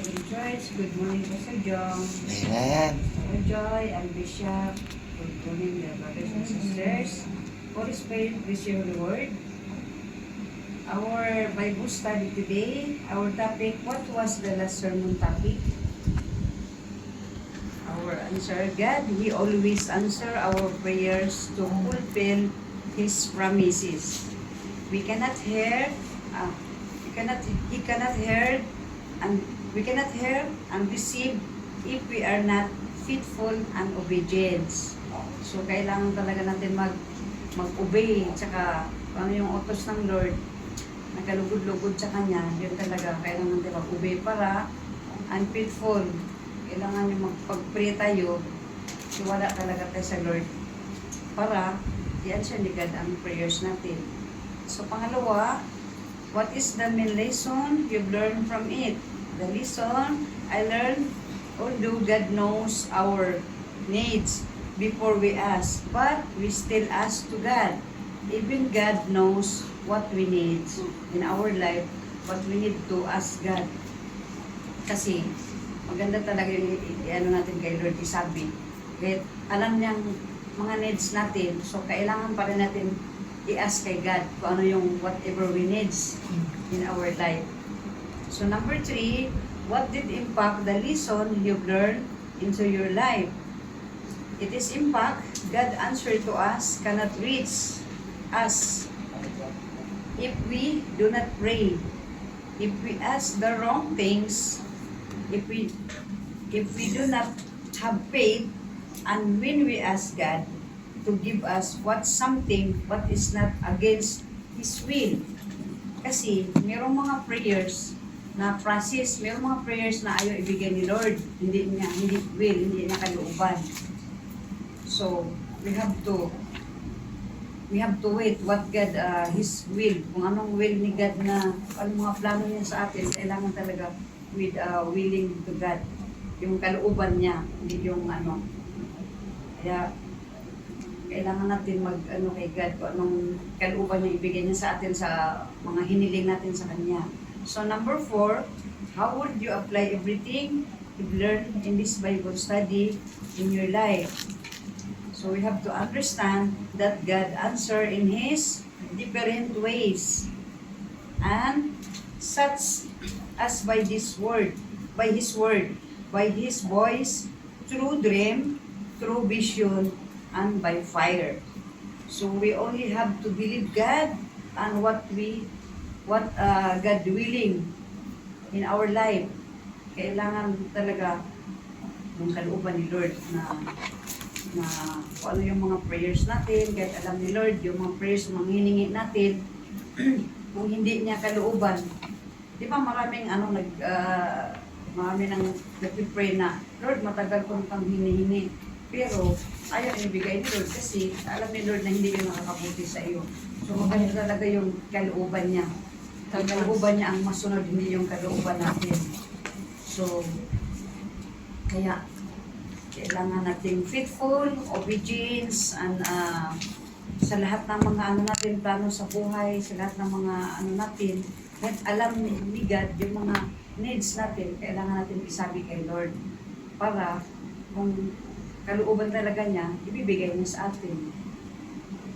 in Church. Good morning po sa Jong. Ayan. Sir Joy and Bishop. Good morning, dear brothers and sisters. Holy Spirit, bless your holy word. Our Bible study today, our topic, what was the last sermon topic? Our answer, God, He always answer our prayers to fulfill His promises. We cannot hear, He cannot hear, and we cannot hear and receive if we are not faithful and obedient. So, kailangan talaga natin mag-obey, tsaka ano yung utos ng Lord, nagkalugod-lugod sa Kanya, yun talaga, kailangan natin mag-obey para unfaithful. Kailangan yung magpag-pray tayo, tiwala talaga tayo sa Lord, para i-answer ni God ang prayers natin. So, pangalawa, what is the main lesson you've learned from it? The lesson I learned, although God knows our needs before we ask, but we still ask to God. Even God knows what we need in our life, but we need to ask God. Kasi maganda talaga yung ano natin kay Lord isabi. Kahit alam niyang mga needs natin, so kailangan pa rin natin i-ask kay God kung ano yung whatever we needs in our life. So number 3, what did impact the lesson you've learned into your life? It is impact, God answer to us cannot reach us if we do not pray. If we ask the wrong things, if we do not have faith, and when we ask God to give us something what is not against His will. Kasi mayroong mga prayers na process, mayroong mga prayers na ayaw ibigay ni Lord, hindi niya kalooban. So, we have to wait what God, His will, kung anong will ni God na, anong mga plano niya sa atin, kailangan talaga with willing to God, yung kalooban niya, hindi yung ano. Kaya, kailangan natin kay God, kung anong kalooban niya ibigay niya sa atin sa mga hiniling natin sa Kanya. So, number 4, how would you apply everything you've learned in this Bible study in your life? So we have to understand that God answers in His different ways, and such as by His word, by His voice, through dream, through vision, and by fire. So we only have to believe God and what God willing in our life. Kailangan talaga yung kalooban ni Lord na kung ano yung mga prayers natin, kahit alam ni Lord, yung mga prayers na hiningi natin, kung hindi niya kalooban. Di ba marami nang nag-pray na, Lord, matagal kong kang hinihingi. Pero, ayaw ibigay ni Lord kasi alam ni Lord na hindi yun nakakabuti sa iyo. So, maganda talaga yung kalooban niya. Ang kalooban niya ang masunod, hindi yung kalooban natin. So, kaya, kailangan natin faithful, obedience, and sa lahat ng mga natin, plano sa buhay, sa lahat ng mga natin, kahit alam ni God yung mga needs natin, kailangan natin isabi kay Lord para kung kalooban talaga niya, ibibigay niya sa atin.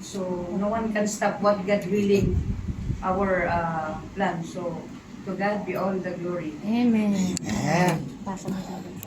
So, no one can stop what God willing our plan. So, to God be all the glory. Amen. Amen. Pasa mo